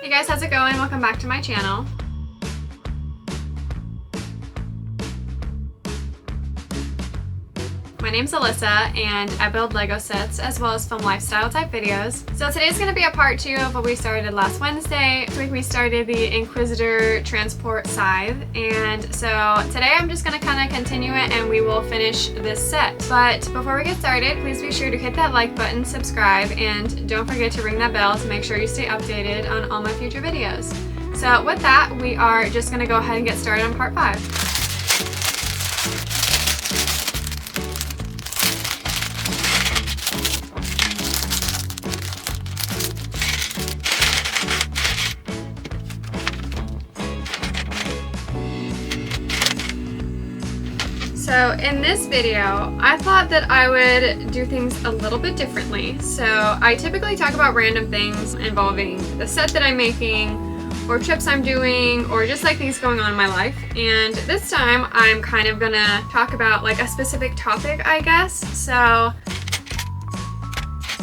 Hey guys, how's it going? Welcome back to my channel. My name's Alyssa and I build Lego sets as well as film lifestyle type videos. So today's going to be a part 2 of what we started last Wednesday. This week we started the Inquisitor Transport Scythe, and so today I'm just going to kind of continue it and we will finish this set. But before we get started, please be sure to hit that like button, subscribe, and don't forget to ring that bell to make sure you stay updated on all my future videos. So with that, we are just going to go ahead and get started on part 5. So in this video, I thought that I would do things a little bit differently. So I typically talk about random things involving the set that I'm making, or trips I'm doing, or just like things going on in my life. And this time I'm kind of gonna talk about like a specific topic, I guess. So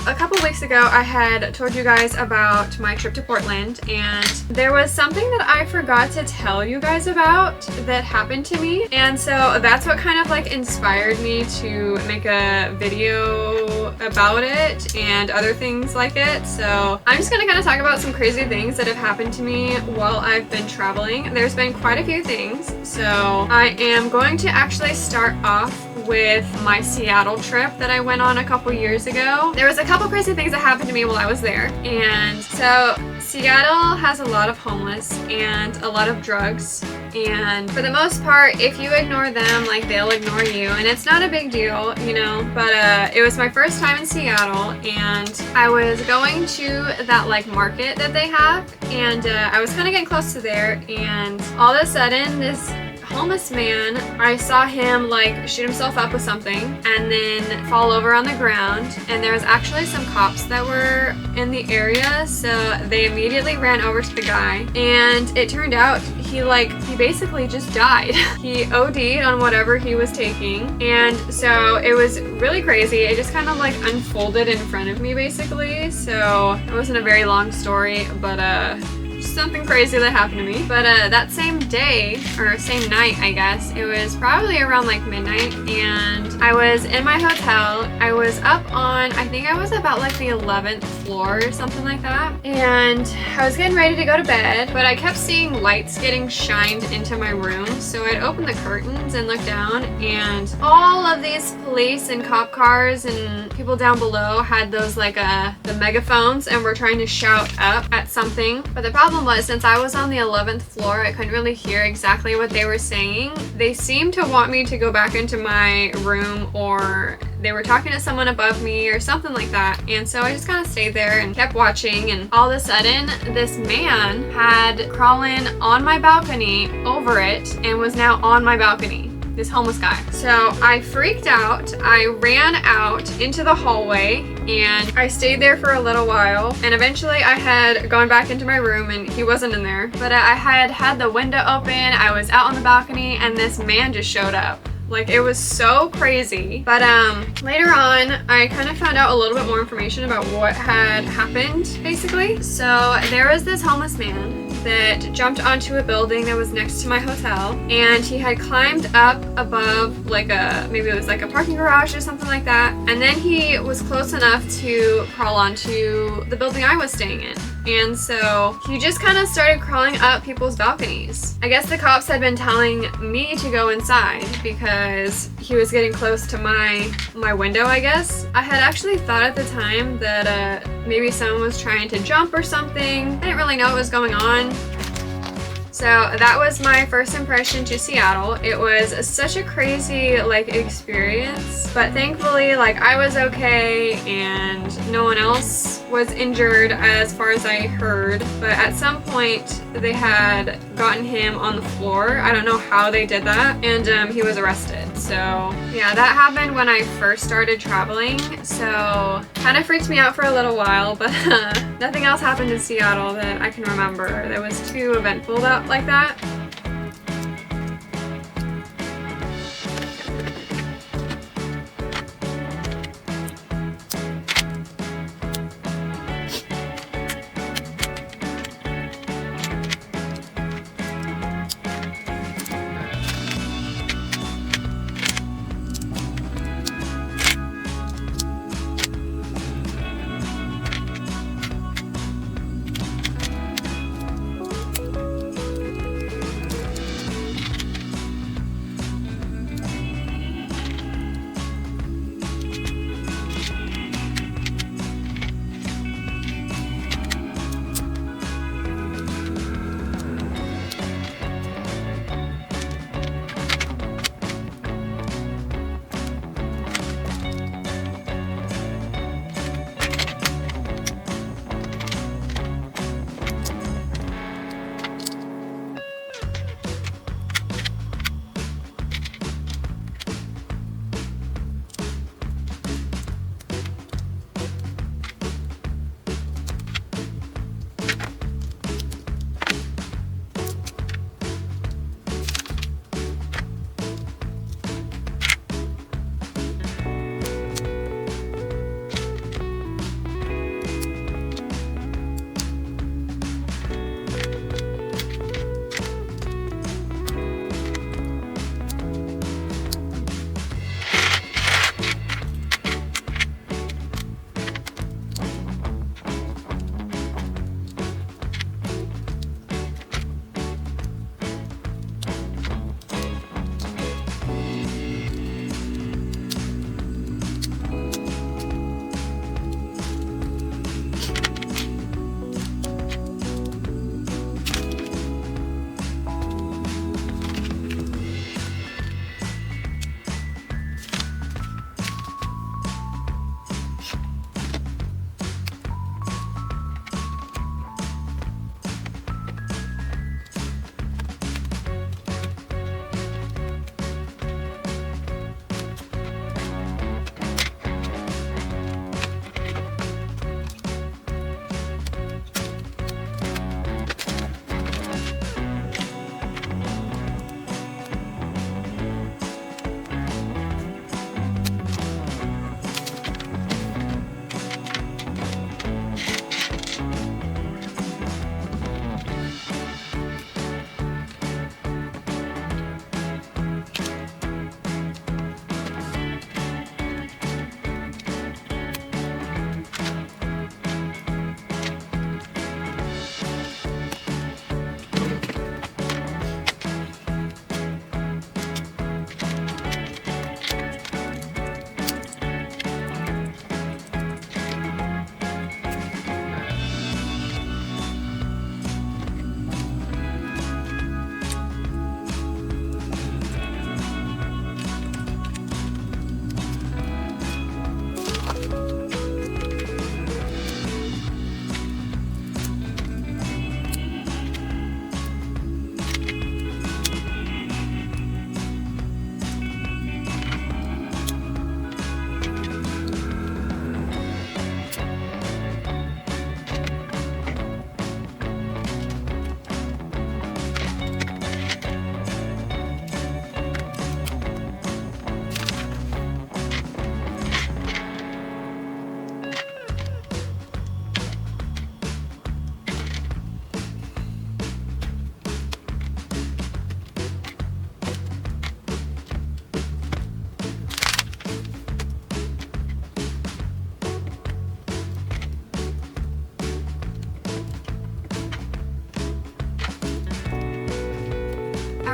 a couple weeks ago I had told you guys about my trip to Portland, and there was something that I forgot to tell you guys about that happened to me, and so that's what kind of like inspired me to make a video about it and other things like it. So I'm just gonna kind of talk about some crazy things that have happened to me while I've been traveling. There's been quite a few things, so I am going to actually start off with my Seattle trip that I went on a couple years ago. There was a couple crazy things that happened to me while I was there. And so Seattle has a lot of homeless and a lot of drugs, and for the most part, if you ignore them, like, they'll ignore you, and it's not a big deal, you know. But it was my first time in Seattle, and I was going to that like market that they have, and I was kind of getting close to there, and all of a sudden this homeless man, I saw him like shoot himself up with something and then fall over on the ground, and there was actually some cops that were in the area, so they immediately ran over to the guy, and it turned out he basically just died. He OD'd on whatever he was taking, and so it was really crazy. It just kind of like unfolded in front of me basically, so it wasn't a very long story, but something crazy that happened to me. But that same day, or same night I guess, it was probably around like midnight, and I was in my hotel. I was up on, I think I was about like the 11th floor or something like that, and I was getting ready to go to bed, but I kept seeing lights getting shined into my room, so I'd open the curtains and look down, and all of these police and cop cars and people down below had those like the megaphones and were trying to shout up at something. But the problem was, since I was on the 11th floor, I couldn't really hear exactly what they were saying. They seemed to want me to go back into my room, or they were talking to someone above me or something like that, and so I just kind of stayed there and kept watching, and all of a sudden this man had crawled on my balcony over it and was now on my balcony. This homeless guy. So I freaked out. I ran out into the hallway and I stayed there for a little while, and eventually I had gone back into my room and he wasn't in there, but I had the window open, I was out on the balcony, and this man just showed up. Like, it was so crazy. But later on, I kind of found out a little bit more information about what had happened, basically. So there was this homeless man that jumped onto a building that was next to my hotel, and he had climbed up above like maybe it was like a parking garage or something like that, and then he was close enough to crawl onto the building I was staying in. And so he just kind of started crawling up people's balconies. I guess the cops had been telling me to go inside because he was getting close to my window, I guess. I had actually thought at the time that maybe someone was trying to jump or something. I didn't really know what was going on. So that was my first impression to Seattle. It was such a crazy like experience, but thankfully like I was okay and no one else was injured as far as I heard. But at some point they had gotten him on the floor. I don't know how they did that, and he was arrested. So yeah, that happened when I first started traveling, so kind of freaked me out for a little while, but nothing else happened in Seattle that I can remember that was too eventful like that.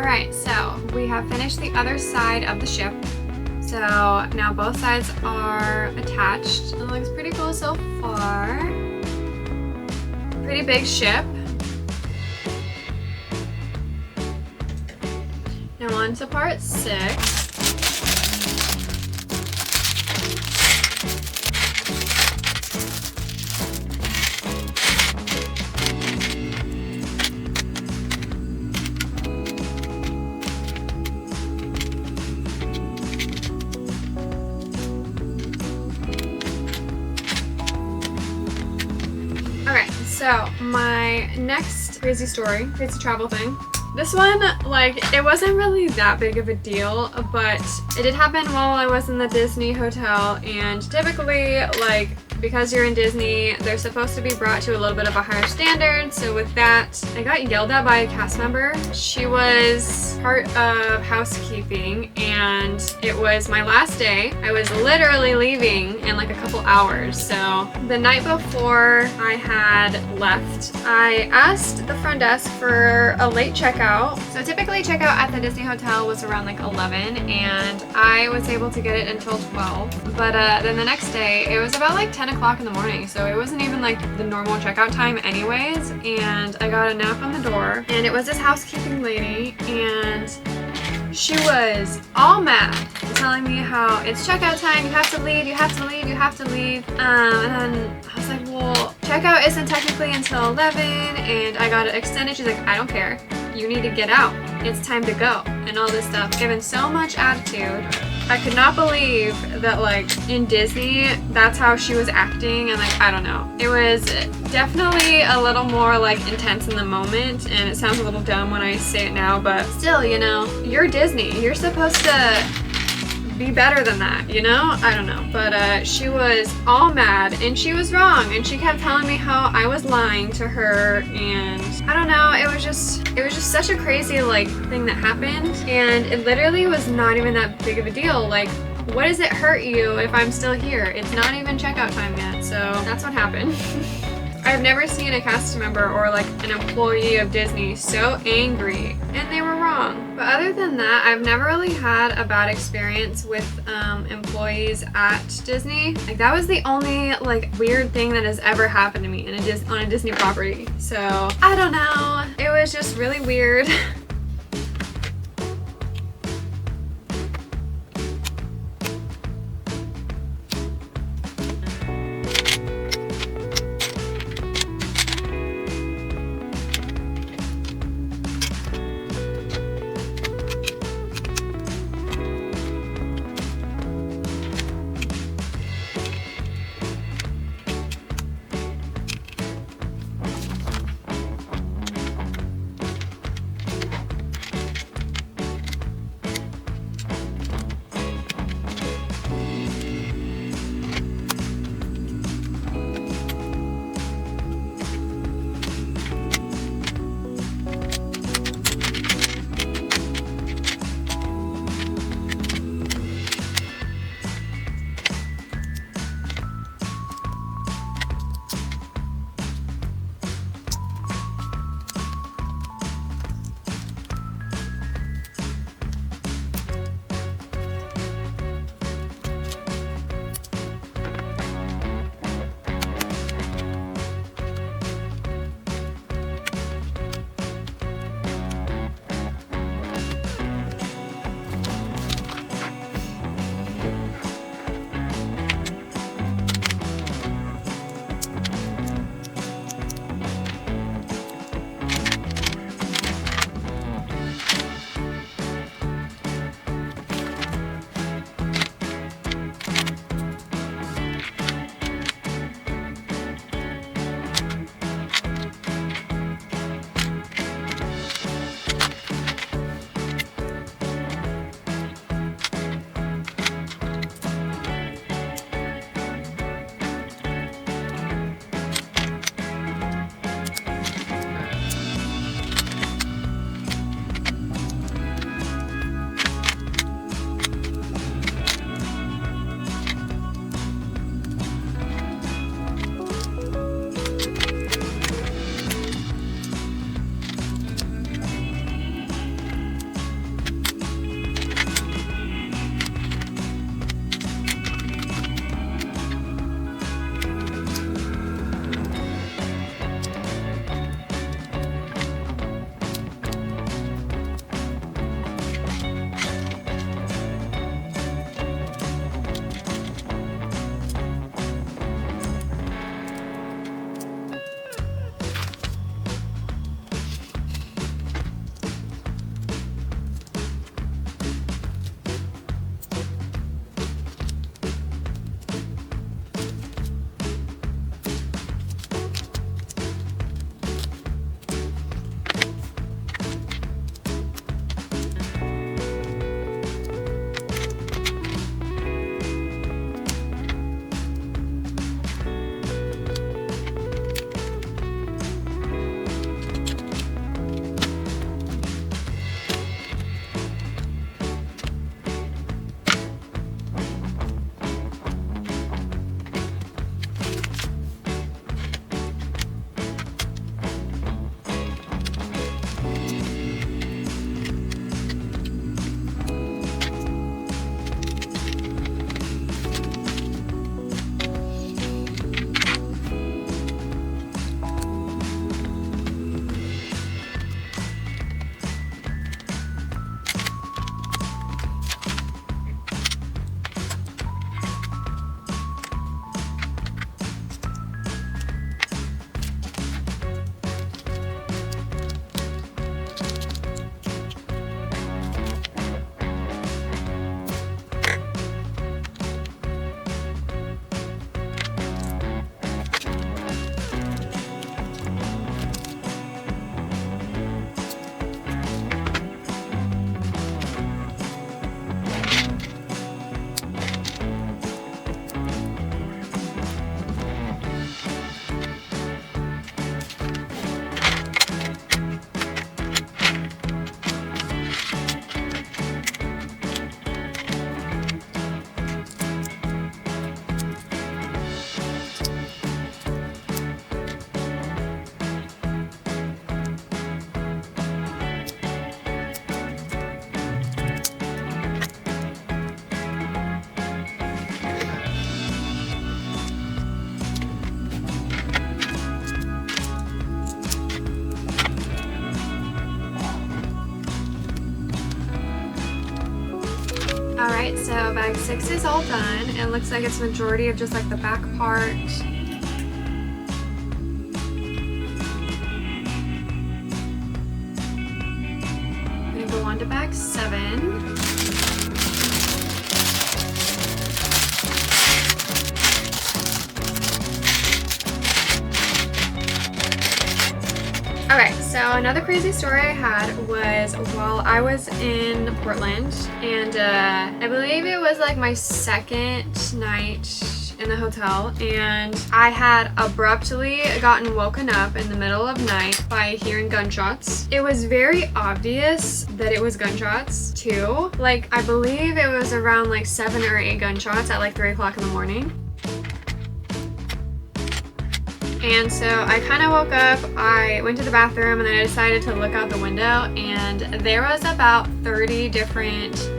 Alright, so we have finished the other side of the ship. So now both sides are attached. It looks pretty cool so far. Pretty big ship. Now on to part 6. Okay, so my next crazy travel thing. This one, like, it wasn't really that big of a deal, but it did happen while I was in the Disney hotel, and typically, like, because you're in Disney, they're supposed to be brought to a little bit of a higher standard, so with that, I got yelled at by a cast member. She was part of housekeeping, and it was my last day. I was literally leaving in like a couple hours, so the night before I had left, I asked the front desk for a late checkout. So typically checkout at the Disney hotel was around like 11, and I was able to get it until 12, but then the next day, it was about like 10 o'clock in the morning, so it wasn't even like the normal checkout time anyways, and I got a knock on the door, and it was this housekeeping lady, and she was all mad, telling me how it's checkout time, you have to leave, you have to leave, you have to leave, and then I was like, well, checkout isn't technically until 11, and I got it extended. She's like, I don't care, you need to get out, it's time to go, and all this stuff, given so much attitude. I could not believe that, like, in Disney, that's how she was acting, and, like, I don't know. It was definitely a little more, like, intense in the moment, and it sounds a little dumb when I say it now, but still, you know, you're Disney. You're supposed to be better than that, you know? I don't know. But she was all mad, and she was wrong, and she kept telling me how I was lying to her, and I don't know, it was just such a crazy, like, thing that happened, and it literally was not even that big of a deal. Like, what does it hurt you if I'm still here? It's not even checkout time yet, so that's what happened. I've never seen a cast member or like an employee of Disney so angry, and they were wrong. But other than that, I've never really had a bad experience with employees at Disney. Like, that was the only like weird thing that has ever happened to me in on a Disney property. So I don't know, it was just really weird. Alright, so bag 6 is all done. It looks like it's majority of just like the back part. I'm gonna go on to bag 7. Okay, so another crazy story I had was while I was in Portland, and I believe it was like my second night in the hotel, and I had abruptly gotten woken up in the middle of night by hearing gunshots. It was very obvious that it was gunshots too. Like, I believe it was around like 7 or 8 gunshots at like 3 o'clock in the morning. And so I kind of woke up, I went to the bathroom, and then I decided to look out the window, and there was about 30 different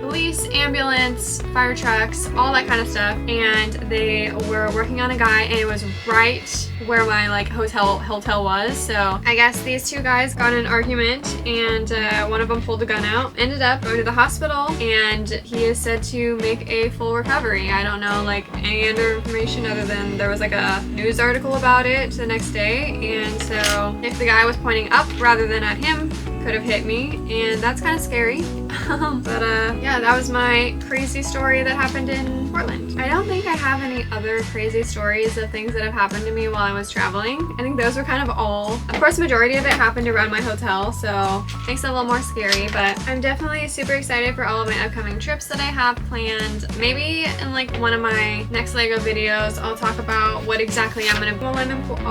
police, ambulance, fire trucks, all that kind of stuff, and they were working on a guy, and it was right where my like hotel was. So I guess these two guys got in an argument, and one of them pulled the gun out, ended up going to the hospital, and he is said to make a full recovery. I don't know like any other information other than there was like a news article about it the next day, and so if the guy was pointing up rather than at him, could have hit me, and that's kind of scary. But yeah, that was my crazy story that happened in Portland. I don't think I have any other crazy stories of things that have happened to me while I was traveling. I think those were kind of all. Of course, the majority of it happened around my hotel, so makes it a little more scary, but I'm definitely super excited for all of my upcoming trips that I have planned. Maybe in like one of my next LEGO videos, I'll talk about what exactly I'm gonna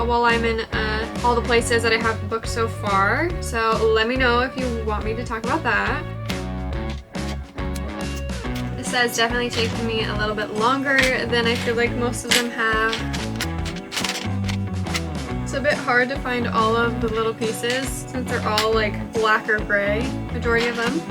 while I'm in all the places that I have booked so far. So let me know if you want me to talk about that. This has definitely taken me a little bit longer than I feel like most of them have. It's a bit hard to find all of the little pieces since they're all like black or gray, majority of them.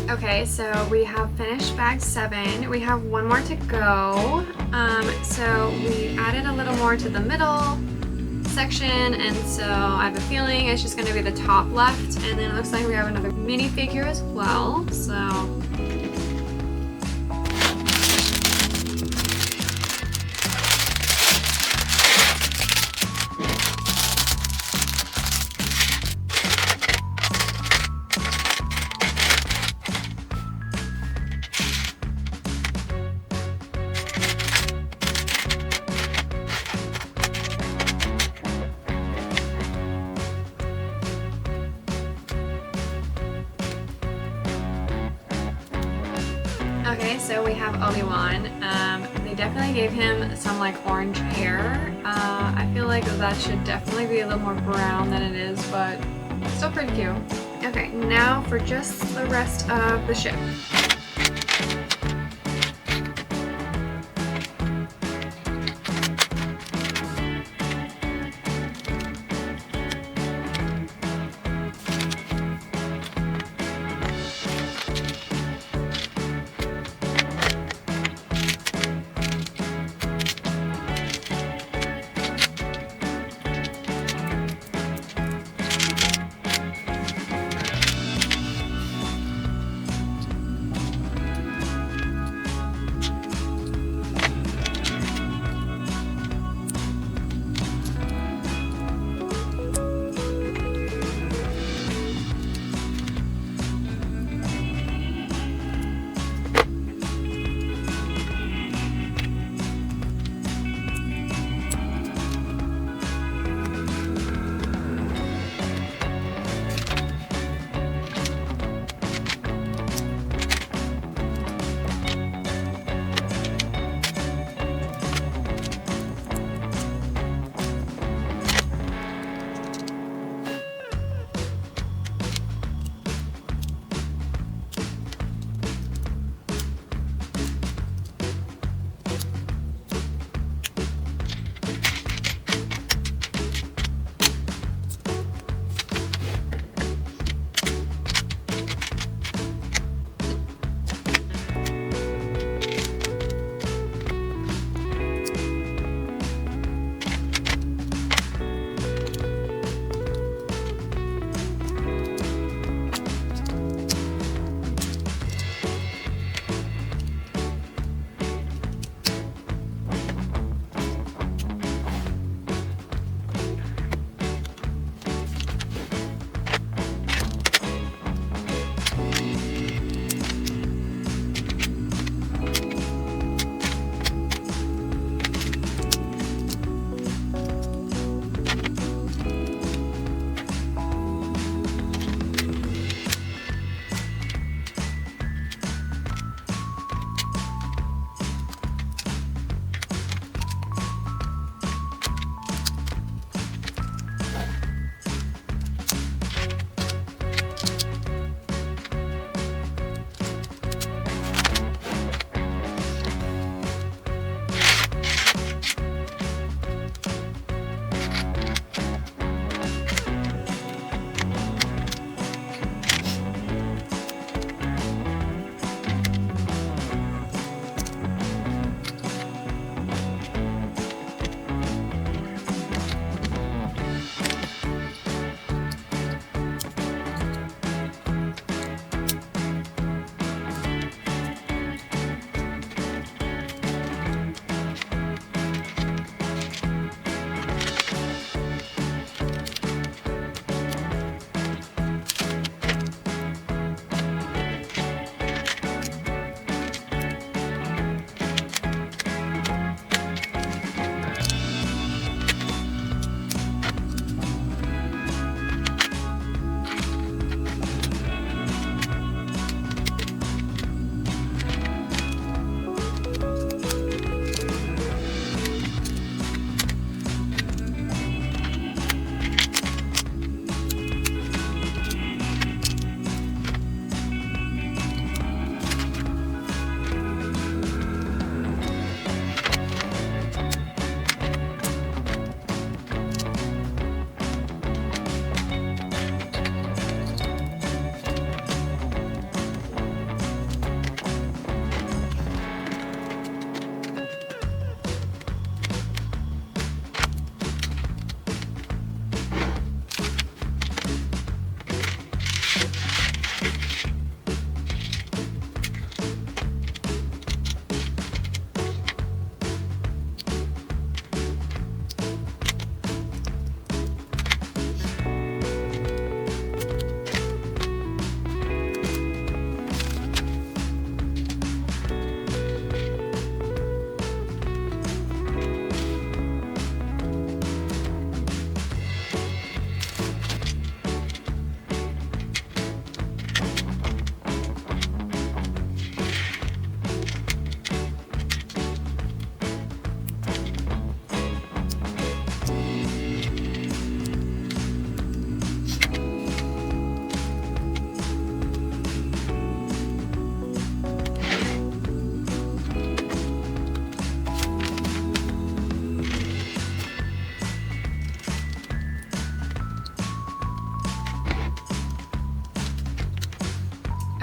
Okay, so we have finished bag 7. We have one more to go. So we added a little more to the middle section, and so I have a feeling it's just going to be the top left, and then it looks like we have another minifigure as well. So okay, so we have Obi-Wan. They definitely gave him some like orange hair. I feel like that should definitely be a little more brown than it is, but still pretty cute. Okay, now for just the rest of the ship.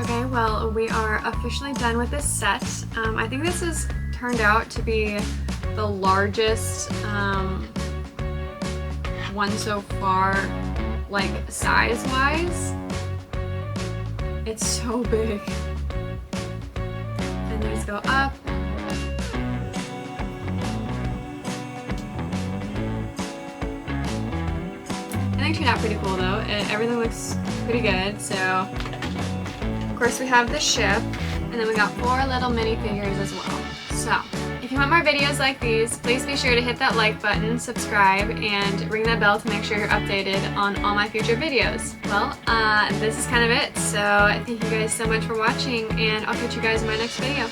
Okay, well, we are officially done with this set. I think this has turned out to be the largest one so far, like size-wise. It's so big. And these go up. I think it turned out pretty cool though. Everything looks pretty good. So, of course, we have the ship, and then we got 4 little minifigures as well. So, if you want more videos like these, please be sure to hit that like button, subscribe, and ring that bell to make sure you're updated on all my future videos. Well, this is kind of it. So, thank you guys so much for watching, and I'll catch you guys in my next video.